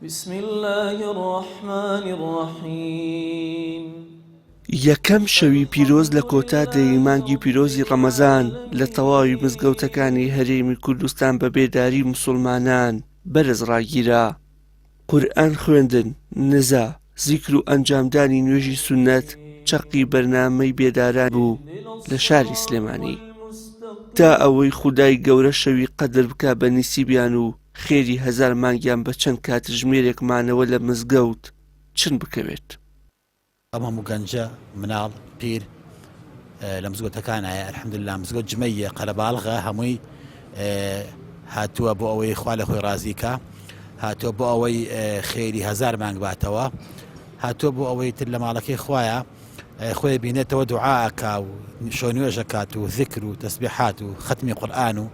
بسم الله الرحمن الرحيم یەکەم شەوی پیرۆز لە کۆتا دەی مانگی پیرۆزی ڕەمەزان لە تەواوی مزگەوتەکانی هەرێمی کوردستان بە بێداری موسڵمانان بەرز ڕاگیرا. قورئان خوێندن، نزا، زیکر و ئەنجامدانی نوێژی سونەت چەقی بەرنامەی بێداران بوو لە شاری سلێمانی تا ئەوەی خودای گەورە شەوی قەدر بکا بە نیسیبیان و خێری هەزار مانگیان بە چەند کاتژمێرێکمانەوە لە مزگەوت چن بکەوێت. ئەمە هەموو گەنجە مناڵ پیر لە مزگەوتەکانایە الحەمدوللا مزگەوت جمەیە قەرەباڵغە هەمووی هاتووە بۆ ئەوەی خوا لە خۆی ڕازیکە، هاتووە بۆ ئەوەی خێری هەزار مانگ باتەوە، هاتووە بۆ ئەوەی تر لە ماڵەکەی خوایە خۆی بینێتەوە دوعاکە و شۆنوێژەکات و ذکر و تەسبیحات و ختمی قورئان و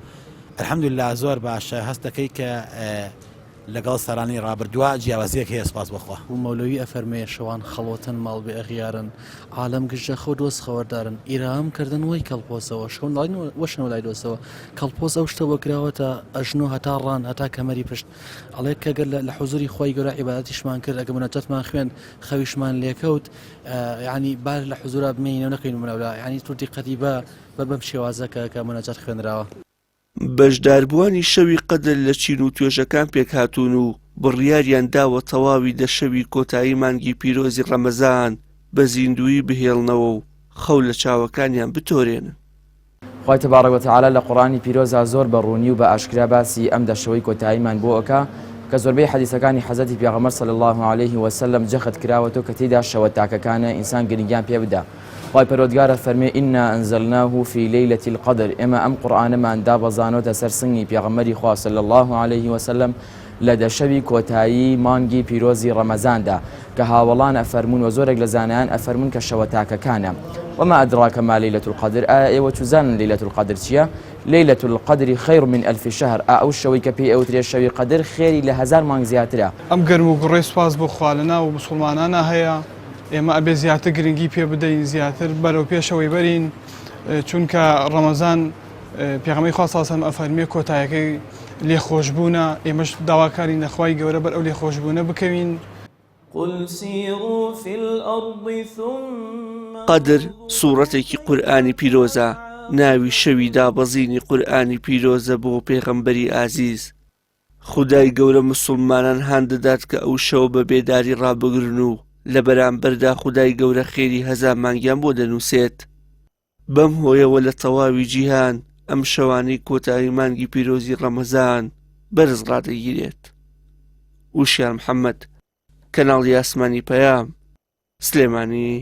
الحەمدوللا زۆر باشە. هەست دەکەی کە لەگەڵ سەرانی ڕابردووە جیاوازیەک هەیە سپاس بخوا. و مەولەوی ئەفەرمێ شەوان خەڵۆتن ماڵ بێ ئەغیارن عالم گژە خۆ دۆست خەوەردارن ئیرام کردن وەی کەڵپۆسەوە شەون وەشنەوە لای دۆستەوە کەڵپۆس ئەو شتە وەکراوەتە ئەژنۆ هەتا ڕان هەتا کەمەری پشت ئەڵێ کەگەر لە حوزوری خۆی گەورە عیبادەتیشمان کرد ئەگە مناجاتمان خوێن خەویشمان لێکەوت یعنی بار لە حوزورا بمێنینەوە نەکەین منەولا یعنی توو دیقەتی بە بەم شێوازەکە کە مناجات خوێنراوە. بەشداربووانی شەوی قەدر لە چین و توێژەکان پێکهاتوون و بڕیاریان داوە تەواوی دە شەوی کۆتایی مانگی پیرۆزی ڕەمەزان بە زیندوی بهێڵنەوە و خەو لە چاوەکانیان بتۆرێنن. خوای تبارک و تعالی لە قورئانی پیرۆزا زۆر بە ڕوونی و بە ئاشکرا باسی ئەم دەشەوەی کۆتاییمان بۆ ئەکا کە زۆربەی حەدیثەکانی حەزەتی پێغەمبەر صلی الله عليه وسلم جەخت کراوەتەوە کە تێیدا شەوە تاکەکانە ئینسان گرنگیان پێ بدا. خوای پەروەردگارە فەرمێ ئینا ئەنزەلناه فی لەیلەة القەدر، ئێمە ئەم قورئانەمان دابەزانۆتە سەر سنگی پێغەمبەری خوا صلی الله عليه وسلم لە دەشەوی کۆتایی مانگی پیرۆزی ڕەمەزاندا کە هاوڵان ئەفەرمون و زۆرێک لە زانایان ئەفەرمون کە شەوە تاکەکانە. وما ئەدراکە ما لەیلەة القەدر، ئایا ئێوە چوزانن لەیلەة القەدر چییە؟ لەیلەة القەدر خەیر من ئەلف شەهر، ئەو شەوەی کە پێی ئەوترێ شەوی قەدر خێری لە هەزار مانگ زیاترە. ئەم گەرم و گوڕی سوپاس بۆ خوا لەناو موسڵمانانە هەیە، ئێمە ئەبێ زیاتر گرنگی پێ بدەین، زیاتر بەرەو پێشەوەی بەرین، چونکە ڕەمەزان پێغەمبەری خوا صلی الله علیه و سلم ئەفەرمێ کۆتاییەکەی لێخۆشبوونە، ئێمەش داواکارین لە خوای گەورە بەر ئەو لێخۆشبوونە بکەوین. قل سيروا في الأرض ثم قەدر سوورەتێکی قورئانی پیرۆزە، ناوی شەوی دابەزینی قورئانی پیرۆزە بۆ پێغەمبەری ئازیز. خودای گەورە موسڵمانان هان دەدات کە ئەو شەو بە بێداری ڕابگرن و لە بەرامبەردا خودای گەورە خێری هەزار مانگیان بۆ دەنووسێت. بەم هۆیەوە لە تەواوی جیهان ئەم شەوانەی کۆتایی مانگی پیرۆزی ڕەمەزان بەرز ڕادەگیرێت. وشیان محەممەد، کەناڵی ئاسمانی پەیام، سلێمانی.